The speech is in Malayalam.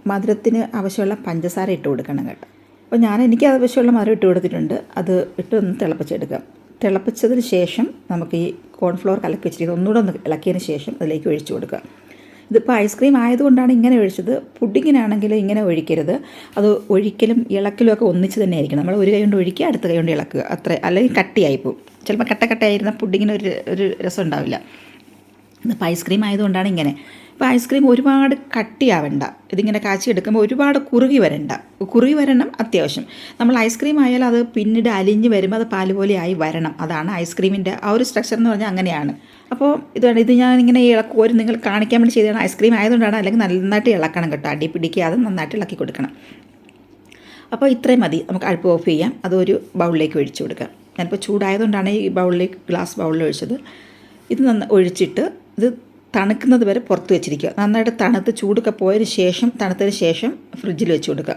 മധുരത്തിന് ആവശ്യമുള്ള പഞ്ചസാര ഇട്ട് കൊടുക്കണം കേട്ടോ. അപ്പോൾ എനിക്ക് ആവശ്യമുള്ള മധുരം ഇട്ട് കൊടുത്തിട്ടുണ്ട്. അത് ഇട്ടൊന്ന് തിളപ്പിച്ചെടുക്കാം. തിളപ്പിച്ചതിന് ശേഷം നമുക്ക് ഈ കോൺഫ്ലവർ കലക്കി വെച്ചിരിക്കുന്നത് ഒന്നുകൂടെ ഒന്ന് ഇളക്കിയതിന് ശേഷം അതിലേക്ക് ഒഴിച്ചു കൊടുക്കുക. ഇതിപ്പോൾ ഐസ്ക്രീം ആയതുകൊണ്ടാണ് ഇങ്ങനെ ഒഴിച്ചത്. പുഡിങ്ങിനാണെങ്കിൽ ഇങ്ങനെ ഒഴിക്കരുത്. അത് ഒഴിക്കലും ഇളക്കലും ഒക്കെ ഒന്നിച്ച് തന്നെ ആയിരിക്കണം. നമ്മൾ ഒരു കൈ കൊണ്ട് ഒഴിക്കുക, അടുത്ത കൈ കൊണ്ട് ഇളക്കുക, അത്ര. അല്ലെങ്കിൽ കട്ടിയായിപ്പോവും. ചിലപ്പോൾ കട്ടയായിരുന്ന പുഡിങ്ങിന് ഒരു രസം ഉണ്ടാവില്ല. ഇതിപ്പോൾ ഐസ്ക്രീം ആയതുകൊണ്ടാണ് ഇങ്ങനെ. ഇപ്പോൾ ഐസ്ക്രീം ഒരുപാട് കട്ടിയാവണ്ട. ഇതിങ്ങനെ കാച്ചിയെടുക്കുമ്പോൾ ഒരുപാട് കുറുകി വരണം അത്യാവശ്യം. നമ്മൾ ഐസ്ക്രീം ആയാൽ അത് പിന്നീട് അലിഞ്ഞ് വരുമ്പോൾ അത് പാല് പോലെ ആയി വരണം. അതാണ് ഐസ്ക്രീമിൻ്റെ ആ ഒരു സ്ട്രക്ചർ എന്ന് പറഞ്ഞാൽ അങ്ങനെയാണ്. അപ്പോൾ ഇത് ഞാനിങ്ങനെ ഒരു നിങ്ങൾ കാണിക്കാൻ വേണ്ടി ചെയ്തതാണ്. ഐസ്ക്രീം ആയതുകൊണ്ടാണ്. അല്ലെങ്കിൽ നന്നായിട്ട് ഇളക്കണം കേട്ടോ. അടി പിടിക്കാതെ നന്നായിട്ട് ഇളക്കി കൊടുക്കണം. അപ്പോൾ ഇത്രയും മതി. നമുക്ക് അടുപ്പ് ഓഫ് ചെയ്യാം. അതൊരു ബൗളിലേക്ക് ഒഴിച്ചു കൊടുക്കാം. ഞാനിപ്പോൾ ചൂടായതുകൊണ്ടാണ് ഈ ഗ്ലാസ് ബൗളിൽ ഒഴിച്ചത്. ഇത് ഒഴിച്ചിട്ട് ഇത് തണുക്കുന്നത് വരെ പുറത്ത് വെച്ചിരിക്കുക. നന്നായിട്ട് തണുത്ത് ചൂടൊക്കെ തണുത്തതിന് ശേഷം ഫ്രിഡ്ജിൽ വെച്ച് കൊടുക്കുക.